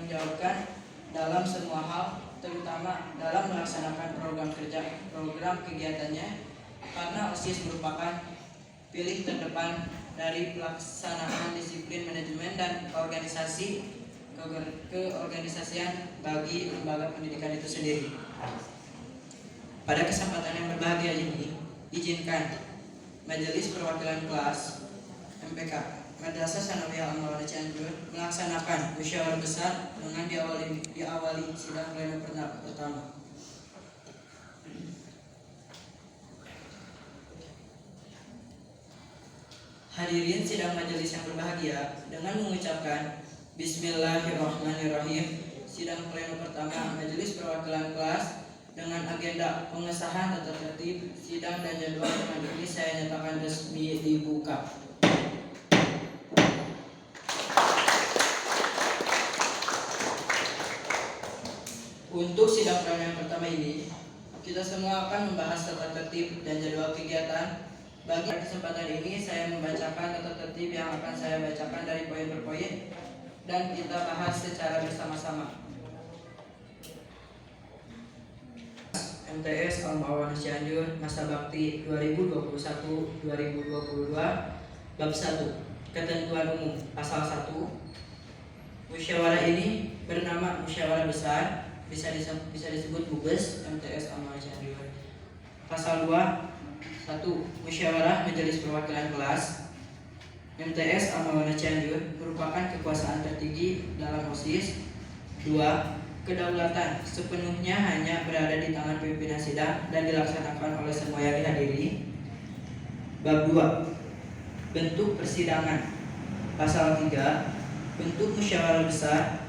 mempertanggungjawabkan dalam semua hal, terutama dalam melaksanakan program kegiatannya, karena OSIS merupakan pilih terdepan dari pelaksanaan disiplin manajemen dan keorganisasian bagi lembaga pendidikan itu sendiri. Pada kesempatan yang berbahagia ini, izinkan Majelis Perwakilan Kelas MPK Madrasah Sanawiyah Al-Mawana Cianjur melaksanakan musyawarah besar dengan diawali sidang pleno pertama. Hadirin sidang majelis yang berbahagia, dengan mengucapkan Bismillahirrahmanirrahim, sidang pleno pertama Majelis Perwakilan Kelas dengan agenda pengesahan tata tertib sidang dan jadwal dengan ini saya nyatakan resmi dibuka. Untuk sidang pleno yang pertama ini, kita semua akan membahas tata tertib dan jadwal kegiatan. Bagi kesempatan ini saya membacakan tata tertib yang akan saya bacakan dari poin per poin dan kita bahas secara bersama-sama. MTS Al-Mawana Cianjur Masa Bakti 2021-2022 Bab 1 Ketentuan Umum Pasal 1. Musyawarah ini bernama musyawarah besar, bisa disebut MUBES MTS Al-Mawana Cianjur. Pasal 2 1. Musyawarah Majelis Perwakilan Kelas MTS Al-Mawana Cianjur merupakan kekuasaan tertinggi dalam OSIS. 2. Kedaulatan sepenuhnya hanya berada di tangan pimpinan sidang dan dilaksanakan oleh semua yang dihadiri. Bab 2. Bentuk persidangan. Pasal 3. Bentuk musyawarah besar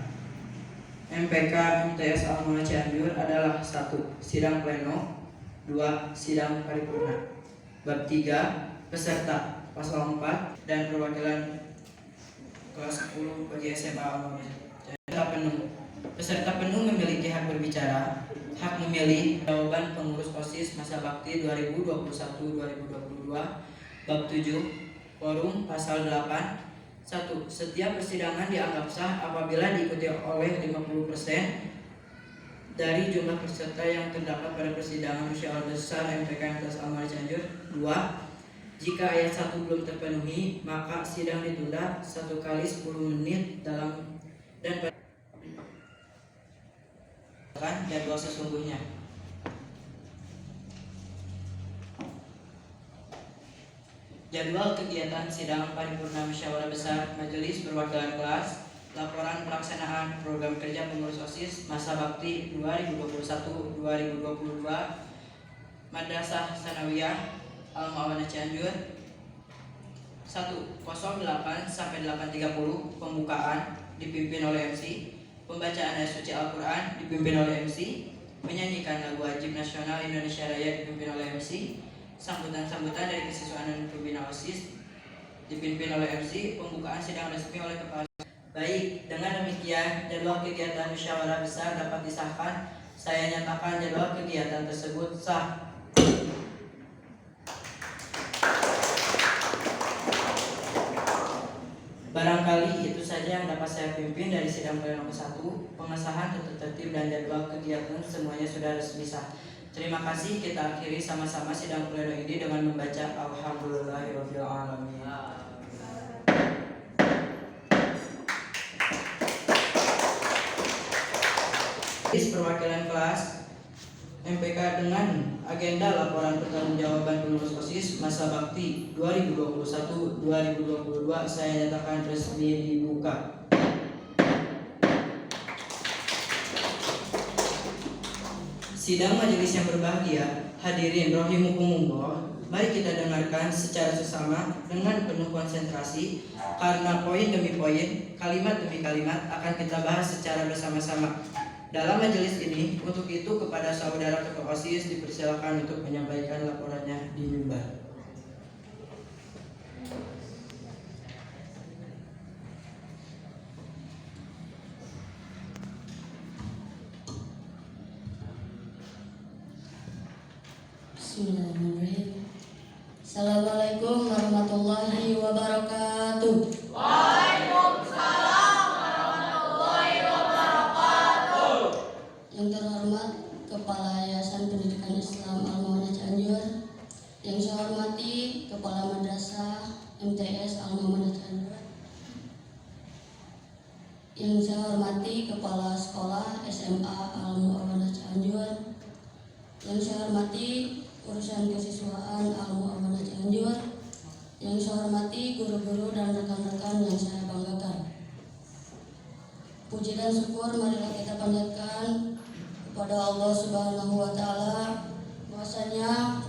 MPK MTS Al-Mawana Cianjur adalah 1. Sidang pleno. 2. Sidang paripurna. Bab 3. Peserta. Pasal 4. Dan perwakilan kelas 10 bagi SMA Al-Mawana Cianjur. Peserta penuh memiliki hak berbicara, hak memilih jawaban pengurus OSIS Masa Bakti 2021-2022. Bab 7. Forum. Pasal 8. 1. Setiap persidangan dianggap sah apabila diikuti oleh 50% dari jumlah peserta yang terdapat pada persidangan musyawarah besar MPK MTS Al-Mawana Cianjur. 2. Jika ayat 1 belum terpenuhi, maka sidang ditunda 1 kali 10 menit dan jadwal sesungguhnya. Jadwal kegiatan sidang paripurna musyawarah besar Majelis Perwakilan Kelas. Laporan pelaksanaan program kerja pengurus OSIS Masa Bakti 2021-2022 Madrasah Sanawiyah Al-Mawana Cianjur. 1. 08 sampai 8.30 pembukaan dipimpin oleh MC. Pembacaan ayat suci Al-Quran dipimpin oleh MC. Menyanyikan lagu wajib nasional Indonesia Raya dipimpin oleh MC. Sambutan-sambutan dari kesiswaan dan pembina OSIS dipimpin oleh MC. Pembukaan sidang resmi oleh kepala. Baik, dengan demikian jadwal kegiatan musyawarah besar dapat disahkan. Saya nyatakan jadwal kegiatan tersebut sah. Barangkali itu saja yang dapat saya pimpin dari sidang pleno ke-1. Pengesahan tata tertib dan jadwal kegiatan semuanya sudah resmi sah. Terima kasih. Kita akhiri sama-sama sidang pleno ini dengan membaca Alhamdulillahirabbil alamin. Perwakilan kelas MPK dengan agenda laporan pertanggungjawaban pengurus OSIS Masa Bakti 2021-2022 saya nyatakan resmi dibuka. Sidang majelis yang berbahagia, hadirin rahimakumullah, mari kita dengarkan secara sesama dengan penuh konsentrasi karena poin demi poin, kalimat demi kalimat akan kita bahas secara bersama-sama. Dalam majelis ini, untuk itu kepada saudara ketua OSIS dipersilakan untuk menyampaikan laporannya di mimbar. Bismillahirrahmanirrahim. Assalamualaikum warahmatullahi wabarakatuh. Waalaikumsalam warahmatullahi wabarakatuh. Yang saya hormati Kepala Sekolah SMA Al-Mu'awanah Cianjur, yang saya hormati urusan kesiswaan Al-Mu'awanah Cianjur, yang saya hormati guru-guru dan rekan-rekan yang saya banggakan. Puji dan syukur marilah kita panjatkan kepada Allah Subhanahu wa Ta'ala, bahwasanya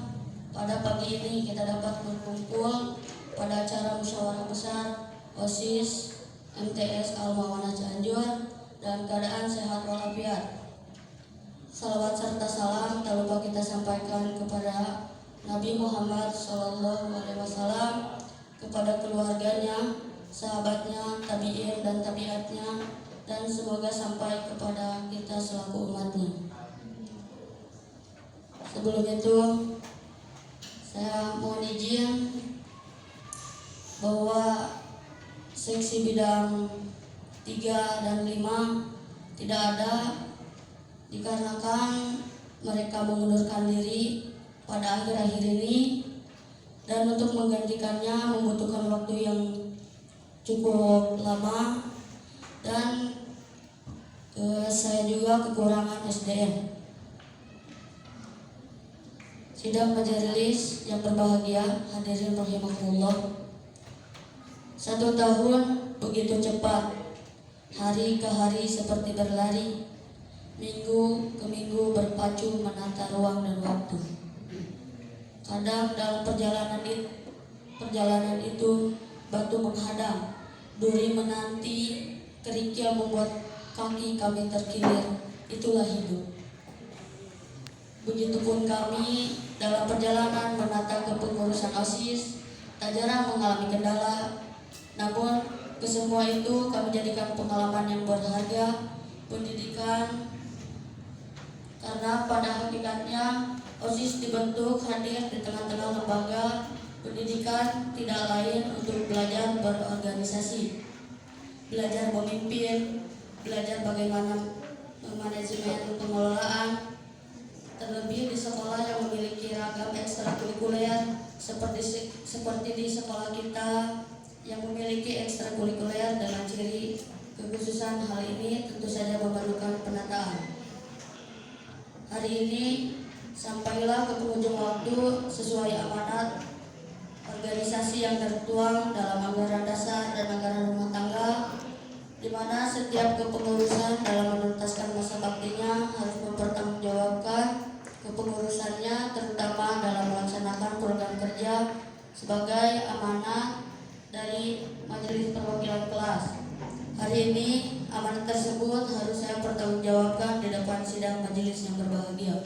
pada pagi ini kita dapat berkumpul pada acara musyawarah besar OSIS MTS Al-Mu'awanah Cianjur dalam keadaan sehat walafiat. Salawat serta salam tak lupa kita sampaikan kepada Nabi Muhammad SAW, kepada keluarganya, sahabatnya, tabi'in dan tabiatnya, dan semoga sampai kepada kita selaku umatnya. Sebelum itu, saya mohon izin bahwa seksi bidang 3 dan 5 tidak ada dikarenakan mereka mengundurkan diri pada akhir-akhir ini, dan untuk menggantikannya membutuhkan waktu yang cukup lama, dan saya juga kekurangan SDM. Sidang majelis yang berbahagia, hadirin rahimakumullah. 1 tahun begitu cepat, hari ke hari seperti berlari, minggu ke minggu berpacu menata ruang dan waktu. Kadang dalam perjalanan itu batu menghadang, duri menanti, kerikil membuat kaki kami terkilir. Itulah hidup. Begitupun kami dalam perjalanan menata kepengurusan OSIS, tak jarang mengalami kendala. Namun kesemua itu kami jadikan pengalaman yang berharga, pendidikan, karena pada hakikatnya OSIS dibentuk hadir di tengah-tengah lembaga pendidikan tidak lain untuk belajar berorganisasi, belajar memimpin, belajar bagaimana manajemen pengelolaan, terlebih di sekolah yang memiliki ragam ekstrakurikuler seperti di sekolah kita yang memiliki ekstrakurikuler dengan ciri kekhususan. Hal ini tentu saja memerlukan penataan. Hari ini sampailah ke penghujung waktu sesuai amanat organisasi yang tertuang dalam anggaran dasar dan anggaran rumah tangga, di mana setiap kepengurusan dalam menuntaskan masa baktinya harus mempertanggungjawabkan kepengurusannya, terutama dalam melaksanakan program kerja sebagai amanat dari Majelis Perwakilan Kelas. Hari ini amanat tersebut harus saya pertanggungjawabkan di depan sidang majelis yang berbahagia.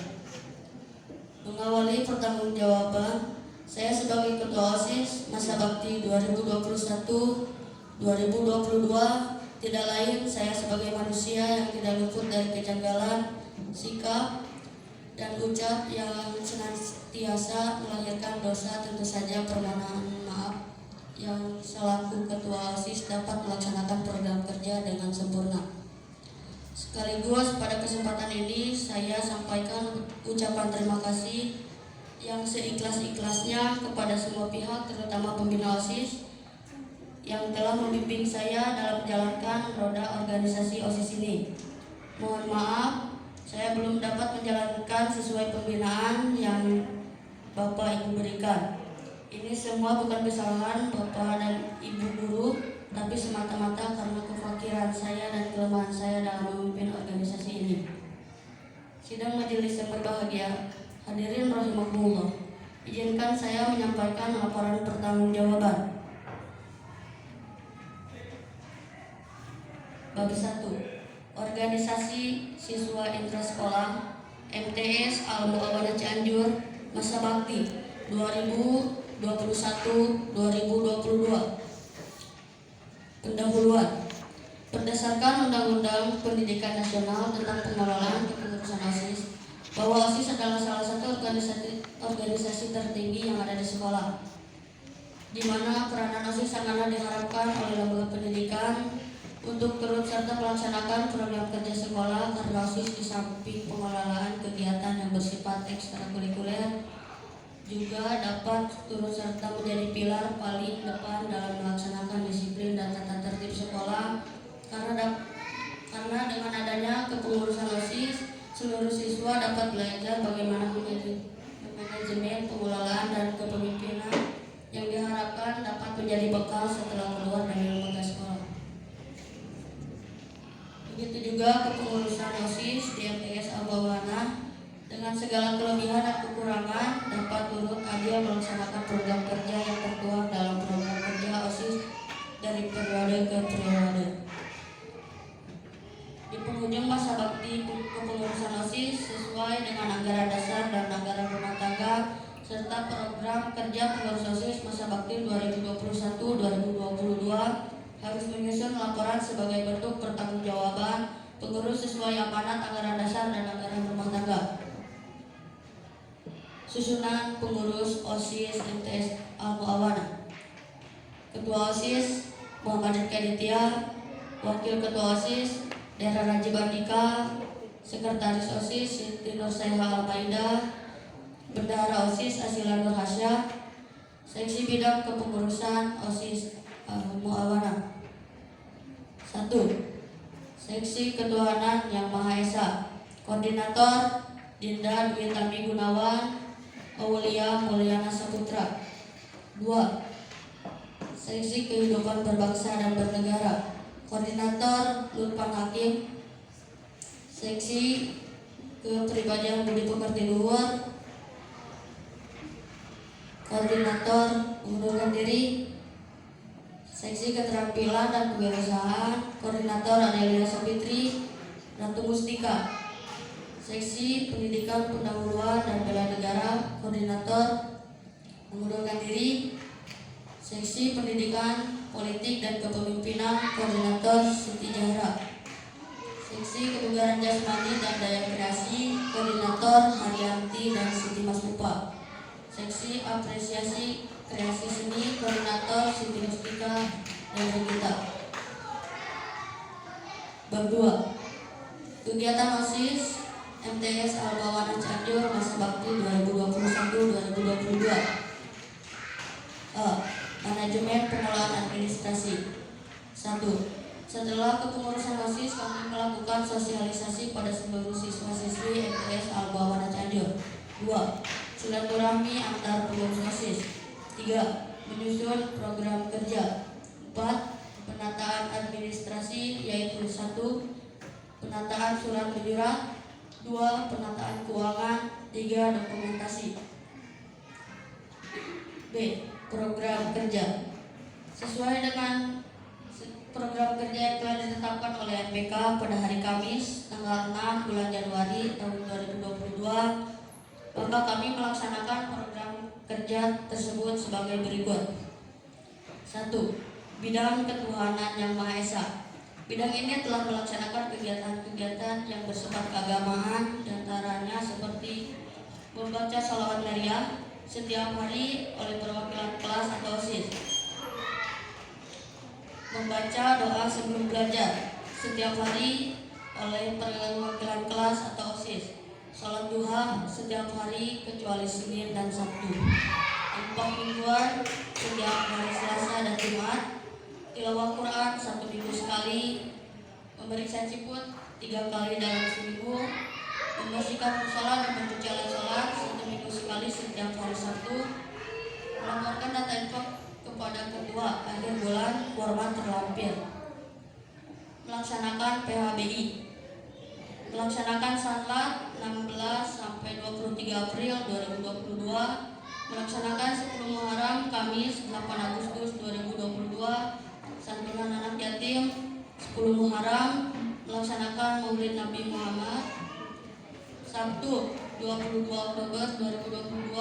Mengawali pertanggungjawaban, saya sebagai Ketua OSIS masa bakti 2021-2022 tidak lain saya sebagai manusia yang tidak luput dari kejanggalan, sikap, dan ucap yang senantiasa melahirkan dosa. Tentu saja permohonan maaf yang selaku Ketua OSIS dapat melaksanakan program kerja dengan sempurna. Sekaligus pada kesempatan ini saya sampaikan ucapan terima kasih yang seikhlas-ikhlasnya kepada semua pihak, terutama pembina OSIS yang telah membimbing saya dalam menjalankan roda organisasi OSIS ini. Mohon maaf, saya belum dapat menjalankan sesuai pembinaan yang Bapak Ibu berikan. Ini semua bukan kesalahan Bapak dan Ibu guru, tapi semata-mata karena kefakiran saya dan kelemahan saya dalam memimpin organisasi ini. Sidang majelis yang berbahagia, hadirin rahimakumullah, izinkan saya menyampaikan laporan pertanggungjawaban. Bab 1. Organisasi Siswa Intrasekolah MTS Al-Mu'awanah Cianjur masa bakti 2021-2022. Pendahuluan. Berdasarkan Undang-Undang Pendidikan Nasional tentang Pengelolaan Kepengurusan OSIS, bahwa OSIS adalah salah satu organisasi tertinggi yang ada di sekolah, di mana peranan OSIS sangatlah diharapkan oleh lembaga pendidikan untuk turut serta melaksanakan program kerja sekolah, karena OSIS di samping pengelolaan kegiatan yang bersifat ekstrakurikuler juga dapat turut serta menjadi pilar paling depan dalam melaksanakan disiplin dan tata tertib sekolah, karena belajar bagaimana manajemen, pengelolaan, dan kepemimpinan yang diharapkan dapat menjadi bekal setelah keluar dari lembaga sekolah. Begitu juga kepengurusan OSIS di MTS Albawana dengan segala kelebihan dan kekurangan dapat turut adil melaksanakan program kerja yang tertuang dalam program kerja OSIS dari periode ke periode. Di penghujung masa bakti kepengurusan OSIS sesuai dengan anggaran dasar dan anggaran rumah tangga serta program kerja pengurus OSIS masa bakti 2021-2022 harus menyusun laporan sebagai bentuk pertanggungjawaban pengurus sesuai amanat anggaran dasar dan anggaran rumah tangga. Susunan pengurus OSIS MTS Al-Mu'awana. Ketua OSIS Muhammad Kaditya, Wakil Ketua OSIS Dera Rajib Andika, Sekretaris OSIS Siti Nur Saiha Al-Maida, Bendahara OSIS Asila Nur Hasya, Seksi Bidang Kepengurusan OSIS Al-Mu'awana. 1. Seksi Ketuhanan Yang Maha Esa. Koordinator Dinda Dwi Tami Gunawan, Aulia Mulyana Saputra. 2. Seksi Kehidupan Berbangsa dan Bernegara. Koordinator Lutfan Hakim. Seksi Kepribadian Budi Pekerti Luhur. Koordinator Mengundurkan Diri. Seksi Keterampilan dan Kewirausahaan. Koordinator Adelia Sapitri Ratu Mustika. Seksi Pendidikan Pendahuluan dan Bela Negara. Koordinator Mengundurkan Diri. Seksi Pendidikan Politik dan Kepemimpinan. Koordinator Siti Jahra. Seksi Kebugaran Jasmani dan Daya Kreasi. Koordinator Haryanti dan Siti Maslupa. Seksi Apresiasi Kreasi Seni. Koordinator Siti Mustika dan Regita. Bab 2. Kegiatan OSIS MTS Albawana Cianjur masa bakti 2021-2022. A. Manajemen Pengelolaan Administrasi. 1. Setelah kepengurusan OSIS, kami melakukan sosialisasi pada seluruh siswa-siswi MTS Albawana Cianjur. 2. Silaturahmi antar pengurus OSIS. 3. Menyusun program kerja. 4. Penataan administrasi, yaitu 1. Penataan surat menyurat. 2. Penataan keuangan. 3. Dokumentasi. B. Program kerja. Sesuai dengan program kerja yang telah ditetapkan oleh MPK pada hari Kamis tanggal 6 bulan Januari tahun 2022, maka kami melaksanakan program kerja tersebut sebagai berikut. 1. Bidang Ketuhanan Yang Maha Esa. Bidang ini telah melaksanakan kegiatan-kegiatan yang bersifat keagamaan, diantaranya seperti membaca shalawat Maryam setiap hari oleh perwakilan kelas atau OSIS, membaca doa sebelum belajar setiap hari oleh perwakilan kelas atau OSIS, sholat duha setiap hari kecuali Senin dan Sabtu, infak mingguan setiap hari Selasa dan Jumat, tilawah Quran 1 minggu sekali, memeriksa ciput 3 kali dalam seminggu, membersihkan musola dan mencuci alat sholat 1 minggu sekali setiap hari Sabtu, melaporkan data infak kepada ketua akhir bulan format terlampir, melaksanakan PHBI, melaksanakan sanlat 16 sampai 23 April 2022, melaksanakan 10 Muharram Kamis 8 Agustus 2022, santunan anak yatim 10 Muharram, melaksanakan Maulid Nabi Muhammad Sabtu 22 Oktober 2022.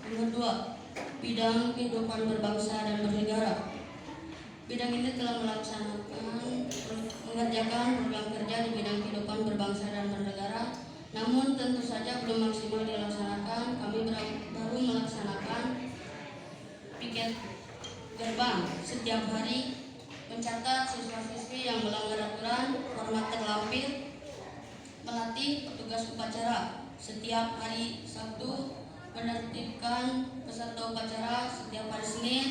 Nomor 2. Bidang Kehidupan Berbangsa dan Bernegara. Bidang ini telah mengerjakan program kerja di bidang kehidupan berbangsa dan bernegara, namun tentu saja belum maksimal dilaksanakan. Kami baru melaksanakan piket gerbang setiap hari, mencatat siswa-siswi yang melanggar aturan, format terlampir, melatih petugas upacara setiap hari Sabtu, menertibkan peserta upacara setiap hari Senin,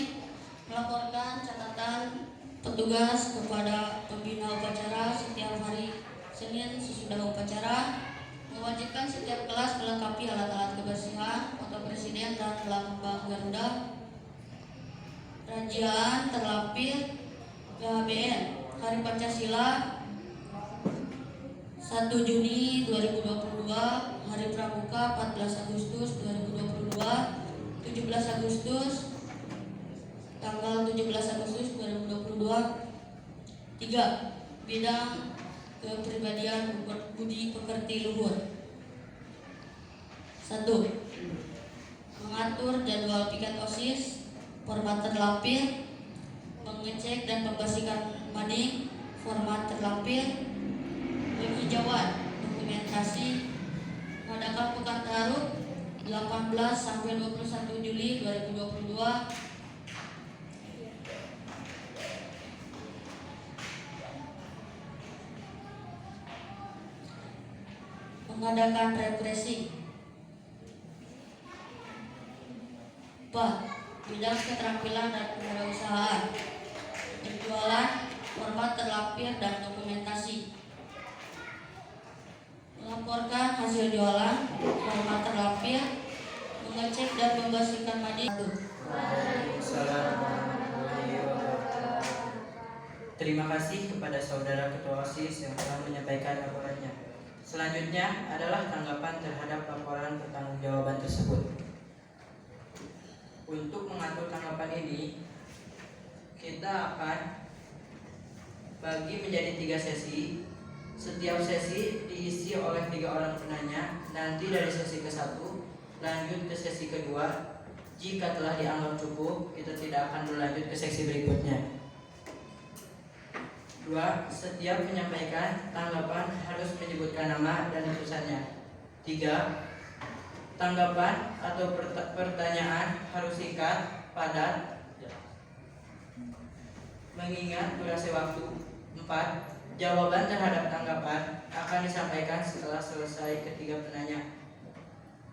melaporkan catatan petugas kepada pembina upacara setiap hari Senin sesudah upacara, mewajibkan setiap kelas melengkapi alat-alat kebersihan, foto presiden dan lambang Garuda. Rajaan terlampir PHBN Hari Pancasila 1 Juni 2022, Hari Pramuka 14 Agustus 2022, 17 Agustus, tanggal 17 Agustus 2022. 3. Bidang kepribadian budi pekerti luhur. 1. Mengatur jadwal piket OSIS, format terlampir, mengecek dan membersihkan mading, format terlampir, penghijauan dokumentasi, mengadakan pekan taruh 18 sampai 21 Juli 2022. Mengadakan refreshing. 4. Bidang keterampilan dan kewirausahaan, penjualan, format terlampir dan dokumentasi, melaporkan hasil jualan, format terlampir, mengecek dan membersihkan mading. Terima kasih kepada saudara Ketua OSIS yang telah menyampaikan laporannya. Selanjutnya adalah tanggapan terhadap laporan pertanggungjawaban tersebut. Untuk mengatur tanggapan ini, kita akan bagi menjadi 3 sesi. Setiap sesi diisi oleh 3 orang penanya. Nanti dari sesi ke-1 lanjut ke sesi kedua. Jika telah dianggap cukup, kita tidak akan berlanjut ke sesi berikutnya. 2. Setiap menyampaikan tanggapan harus menyebutkan nama dan utusannya. 3. Tanggapan atau pertanyaan harus singkat, padat, mengingat durasi waktu. 4. Jawaban terhadap tanggapan akan disampaikan setelah selesai ketiga penanya.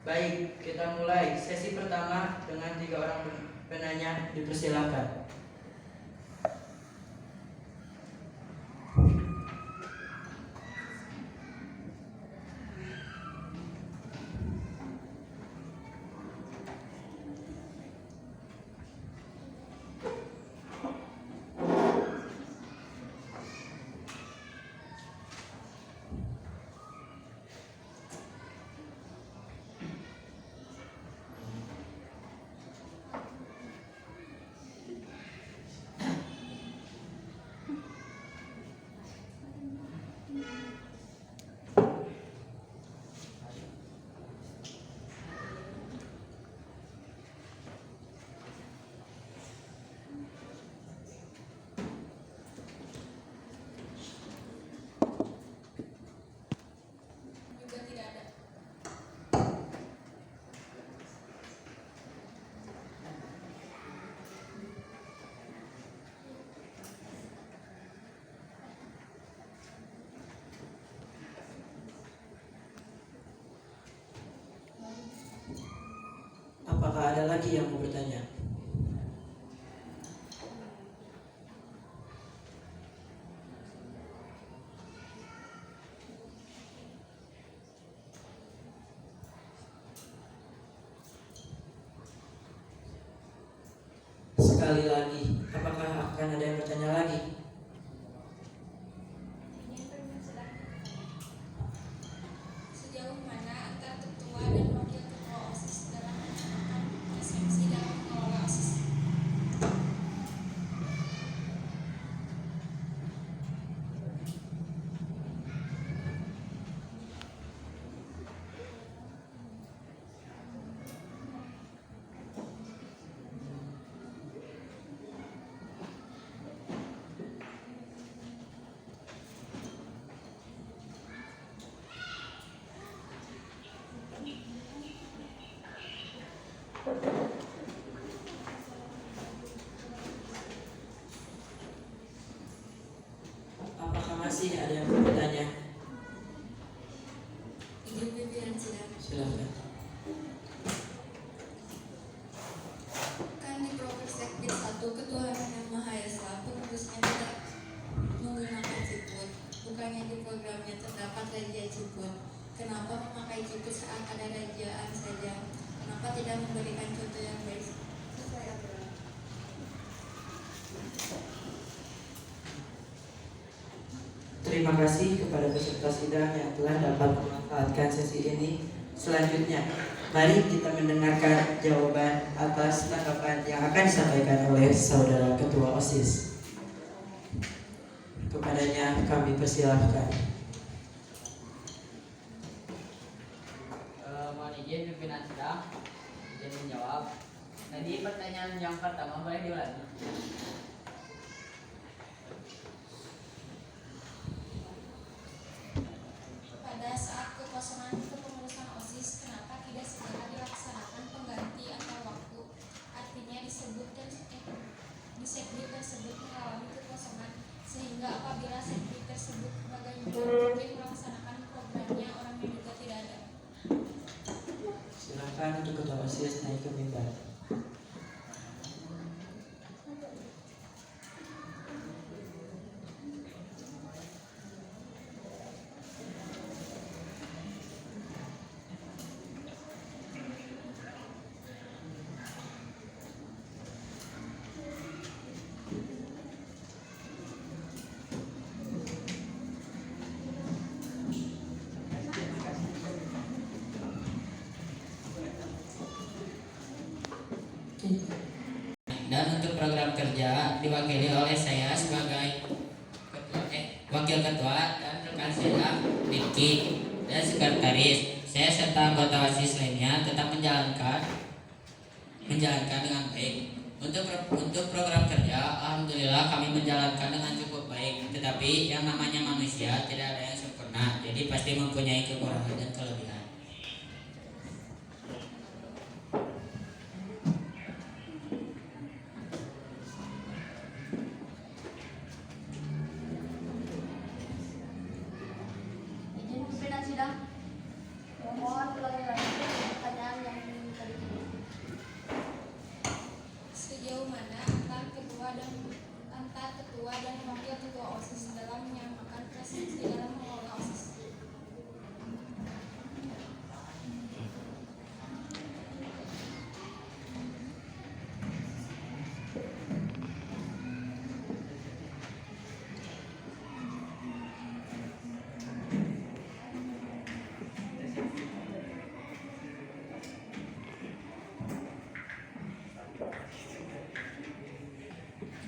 Baik, kita mulai sesi pertama dengan 3 orang penanya. Dipersilakan. Apakah ada lagi yang mau bertanya? Sekali lagi, apakah akan ada yang bertanya lagi? Sejauh mana antar ketua dan wakil ketua OSIS dalam melakukan presensi dalam mengelola OSIS? Apakah masih ada yang mau bertanya? Izin pimpinan sidang. Silakan. Kan di Propersekbid 1 Ketua yang Maha Esa pengurusnya tidak menggunakan siput. Bukannya di programnya terdapat jukut? Kenapa memakai jukut saat ada rajaan saja? Kenapa tidak memberikan contoh yang baik sesuai aturan? Terima kasih kepada peserta sidang yang telah dapat memanfaatkan sesi ini. Selanjutnya, mari kita mendengarkan jawaban atas tanggapan yang akan disampaikan oleh Saudara Ketua OSIS. Kepadanya kami persilahkan. Mohon izin pimpinan sidang izin menjawab. Tadi pertanyaan yang pertama boleh diulangi? Pada saat kekosongan kepengurusan OSIS, kenapa tidak segera dilaksanakan pengganti antar waktu? Artinya di sekbid tersebut mengalami kekosongan, sehingga apabila sekbid tersebut bagaimana mungkin melaksanakan programnya orangnya juga tidak ada. Silakan untuk Ketua OSIS naik ke mimbar. Dan untuk program kerja diwakili oleh saya sebagai wakil ketua dan rekan saya Rifki dan sekretaris. Saya serta anggota OSIS lainnya tetap menjalankan dengan baik. Untuk program kerja, alhamdulillah kami menjalankan dengan cukup baik. Tetapi yang namanya manusia tidak ada yang sempurna, jadi pasti mempunyai kekurangan dan kelebihan. Izin pimpinan sidang. Mohon ulangi lagi pertanyaan yang tadi. Sejauh mana antar ketua dan wakil ketua OSIS dalam menyamakan persepsi dalam mengelola OSIS?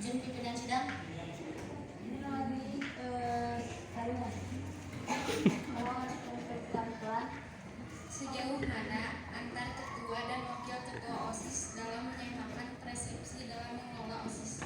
Izin pimpinan sidang. Ini lagi kalian. Mohon pelan-pelan. Sejauh mana antar ketua dan wakil ketua OSIS dalam menyamakan persepsi dalam mengelola OSIS?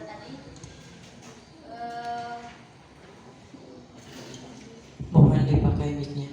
Tadi Mohon dipakai mic-nya.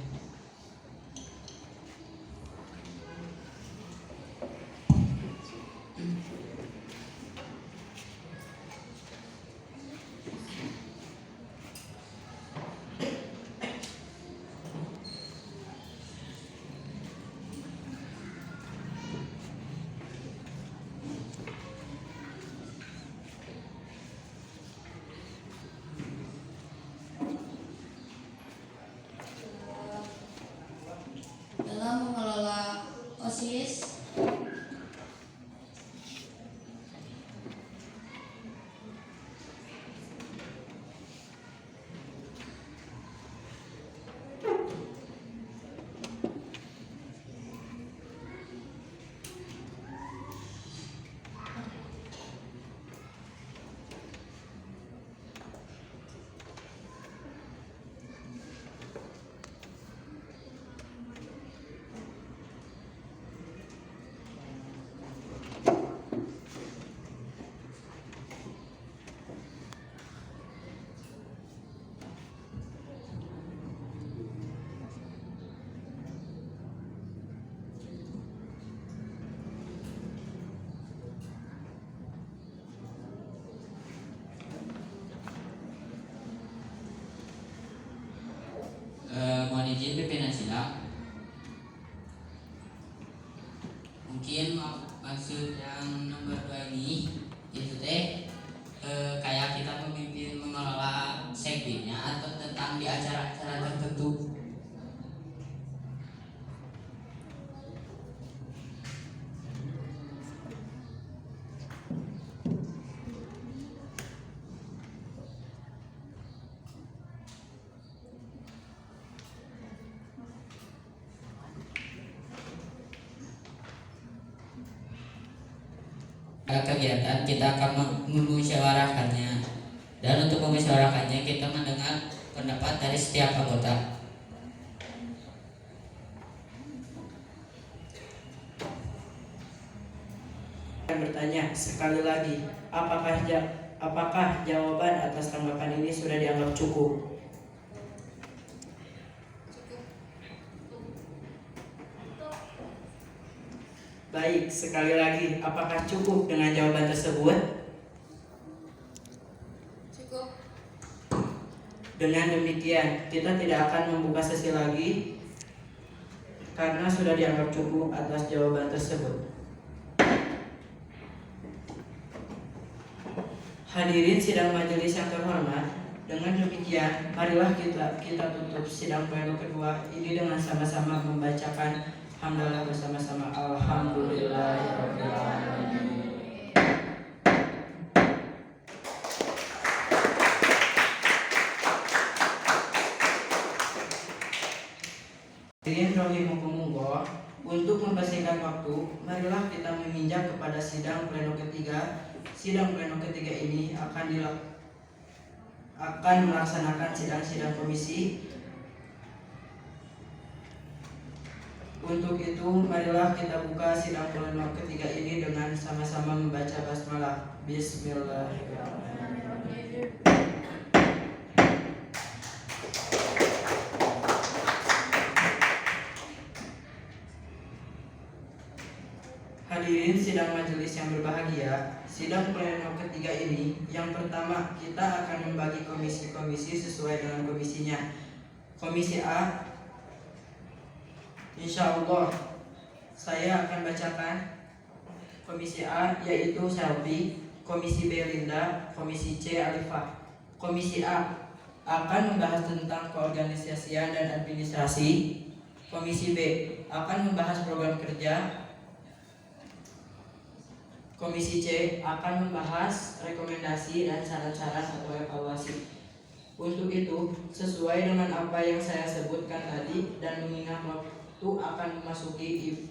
dalam mengelola OSIS, kegiatan kita akan memusyawarahkannya. Dan untuk memusyawarahkannya kita mendengar pendapat dari setiap anggota. Bertanya sekali lagi, apakah jawaban atas tanggapan ini sudah dianggap cukup? Baik, sekali lagi, apakah cukup dengan jawaban tersebut? Cukup. Dengan demikian, kita tidak akan membuka sesi lagi karena sudah dianggap cukup atas jawaban tersebut. Hadirin sidang majelis yang terhormat, dengan demikian marilah kita tutup sidang pleno kedua ini dengan sama-sama membacakan hamdalah bersama-sama. Alhamdulillahirabbil alamin. Hadirin rahimakumullah, untuk mempersingkat waktu, marilah kita meminjam kepada sidang pleno ketiga. Sidang pleno ketiga ini akan melaksanakan sidang-sidang komisi. Untuk itu, marilah kita buka sidang pleno ketiga ini dengan sama-sama membaca basmalah. Bismillahirrahmanirrahim. Hadirin sidang majelis yang berbahagia, sidang pleno ketiga ini yang pertama kita akan membagi komisi-komisi sesuai dengan komisinya. Komisi A, insya Allah saya akan bacakan. Komisi A yaitu Selvi, Komisi B Linda, Komisi C Alifah. Komisi A akan membahas tentang keorganisasian dan administrasi. Komisi B akan membahas program kerja. Komisi C akan membahas rekomendasi dan saran-saran atau evaluasi. Untuk itu, sesuai dengan apa yang saya sebutkan tadi dan mengingat waktu akan memasuki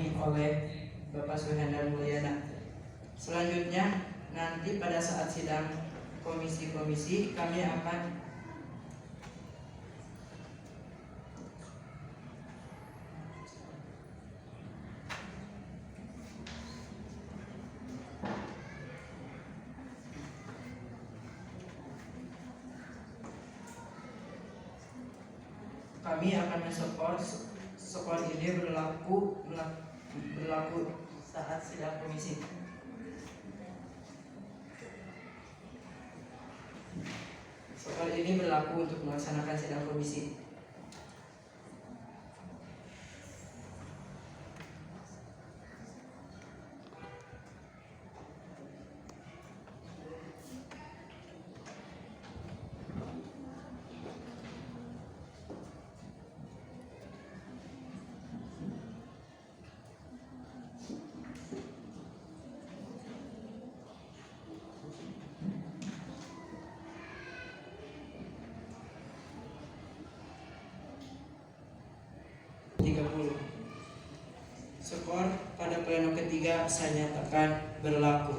oleh Bapak Suhendra Mulyana. Selanjutnya, nanti pada saat sidang komisi-komisi kami akan skor ini berlaku saat sidang komisi. Skor ini berlaku untuk melaksanakan sidang komisi. Skor pada pleno ketiga saya nyatakan berlaku.